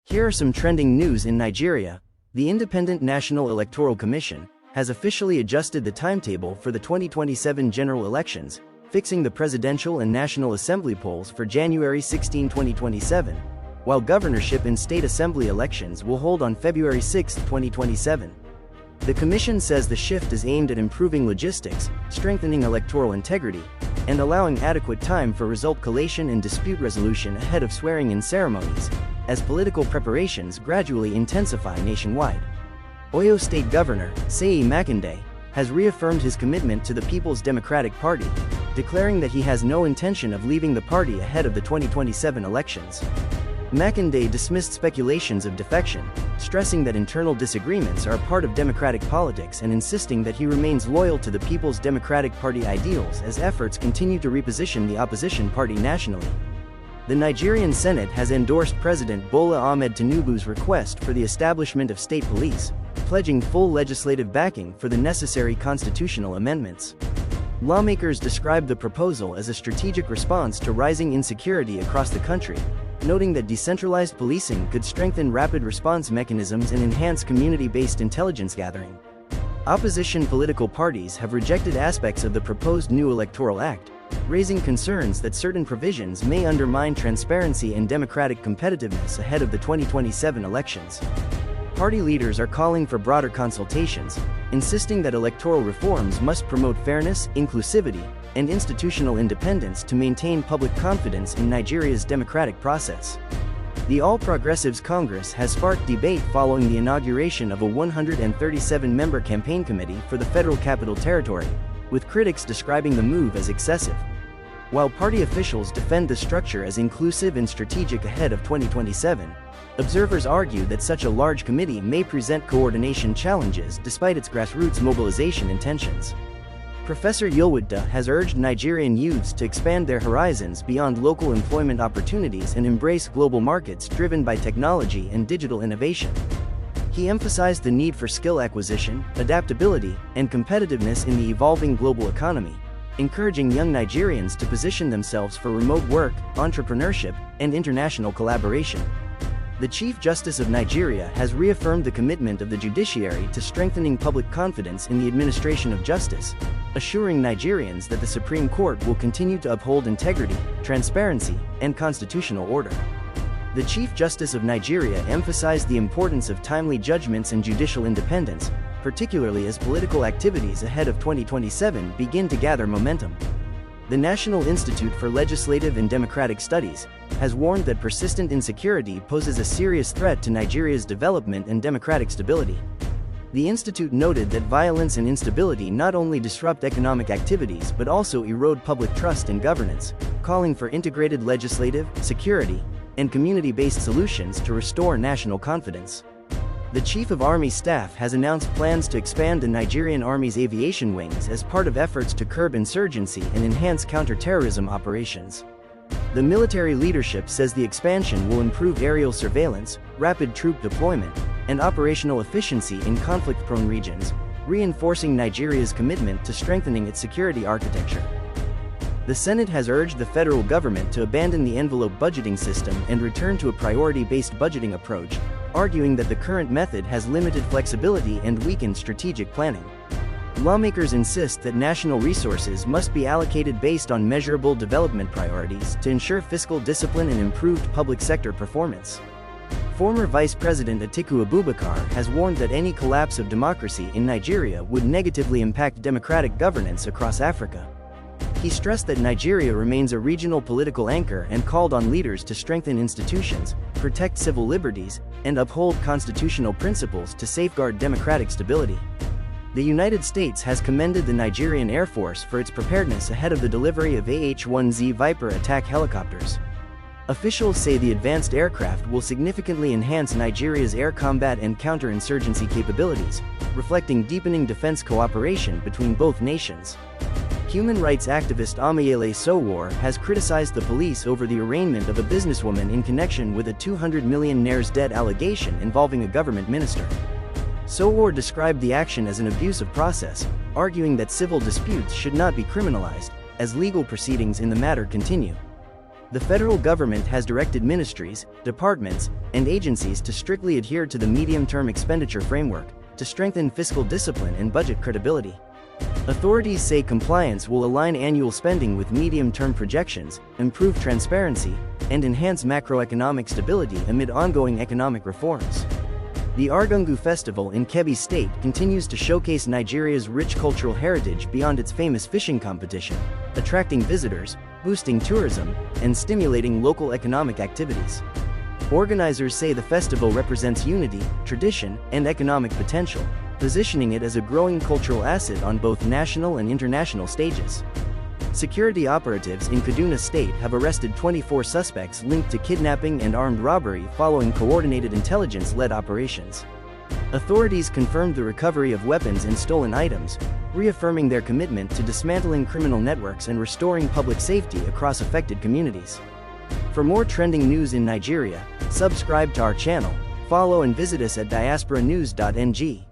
Here are some trending news in Nigeria. The Independent National Electoral Commission has officially adjusted the timetable for the 2027 general elections, fixing the presidential and National Assembly polls for January 16, 2027, while governorship and state assembly elections will hold on February 6, 2027. The commission says the shift is aimed at improving logistics, strengthening electoral integrity, and allowing adequate time for result collation and dispute resolution ahead of swearing-in ceremonies, as political preparations gradually intensify nationwide. Oyo State Governor, Seyi Makinde, has reaffirmed his commitment to the People's Democratic Party, declaring that he has no intention of leaving the party ahead of the 2027 elections. Makinde dismissed speculations of defection, stressing that internal disagreements are part of democratic politics and insisting that he remains loyal to the People's Democratic Party ideals as efforts continue to reposition the opposition party nationally. The Nigerian Senate has endorsed President Bola Ahmed Tinubu's request for the establishment of state police, pledging full legislative backing for the necessary constitutional amendments. Lawmakers described the proposal as a strategic response to rising insecurity across the country, noting that decentralized policing could strengthen rapid response mechanisms and enhance community-based intelligence gathering. Opposition political parties have rejected aspects of the proposed new electoral act, raising concerns that certain provisions may undermine transparency and democratic competitiveness ahead of the 2027 elections. Party leaders are calling for broader consultations, insisting that electoral reforms must promote fairness, inclusivity, and institutional independence to maintain public confidence in Nigeria's democratic process. The All Progressives Congress has sparked debate following the inauguration of a 137-member campaign committee for the Federal Capital Territory, with critics describing the move as excessive. While party officials defend the structure as inclusive and strategic ahead of 2027, observers argue that such a large committee may present coordination challenges despite its grassroots mobilization intentions. Professor Yilwada has urged Nigerian youths to expand their horizons beyond local employment opportunities and embrace global markets driven by technology and digital innovation. He emphasized the need for skill acquisition, adaptability, and competitiveness in the evolving global economy, encouraging young Nigerians to position themselves for remote work, entrepreneurship, and international collaboration. The Chief Justice of Nigeria has reaffirmed the commitment of the judiciary to strengthening public confidence in the administration of justice, assuring Nigerians that the Supreme Court will continue to uphold integrity, transparency, and constitutional order. The Chief Justice of Nigeria emphasized the importance of timely judgments and judicial independence, particularly as political activities ahead of 2027 begin to gather momentum. The National Institute for Legislative and Democratic Studies has warned that persistent insecurity poses a serious threat to Nigeria's development and democratic stability. The institute noted that violence and instability not only disrupt economic activities but also erode public trust in governance, calling for integrated legislative, security, and community-based solutions to restore national confidence. The Chief of Army Staff has announced plans to expand the Nigerian Army's aviation wings as part of efforts to curb insurgency and enhance counter-terrorism operations. The military leadership says the expansion will improve aerial surveillance, rapid troop deployment, and operational efficiency in conflict-prone regions, reinforcing Nigeria's commitment to strengthening its security architecture. The Senate has urged the federal government to abandon the envelope budgeting system and return to a priority-based budgeting approach, arguing that the current method has limited flexibility and weakened strategic planning. Lawmakers insist that national resources must be allocated based on measurable development priorities to ensure fiscal discipline and improved public sector performance. Former Vice President Atiku Abubakar has warned that any collapse of democracy in Nigeria would negatively impact democratic governance across Africa. He stressed that Nigeria remains a regional political anchor and called on leaders to strengthen institutions, protect civil liberties, and uphold constitutional principles to safeguard democratic stability. The United States has commended the Nigerian Air Force for its preparedness ahead of the delivery of AH-1Z Viper attack helicopters. Officials say the advanced aircraft will significantly enhance Nigeria's air combat and counterinsurgency capabilities, reflecting deepening defense cooperation between both nations. Human rights activist Amayele Sowore has criticized the police over the arraignment of a businesswoman in connection with a 200 million naira's debt allegation involving a government minister. Sowore described the action as an abuse of process, arguing that civil disputes should not be criminalized, as legal proceedings in the matter continue. The federal government has directed ministries, departments, and agencies to strictly adhere to the medium-term expenditure framework to strengthen fiscal discipline and budget credibility. Authorities say compliance will align annual spending with medium-term projections, improve transparency, and enhance macroeconomic stability amid ongoing economic reforms. The Argungu Festival in Kebbi State continues to showcase Nigeria's rich cultural heritage beyond its famous fishing competition, attracting visitors, boosting tourism, and stimulating local economic activities. Organizers say the festival represents unity, tradition, and economic potential, positioning it as a growing cultural asset on both national and international stages. Security operatives in Kaduna State have arrested 24 suspects linked to kidnapping and armed robbery following coordinated intelligence-led operations. Authorities confirmed the recovery of weapons and stolen items, reaffirming their commitment to dismantling criminal networks and restoring public safety across affected communities. For more trending news in Nigeria, subscribe to our channel, follow and visit us at DiasporaNews.ng.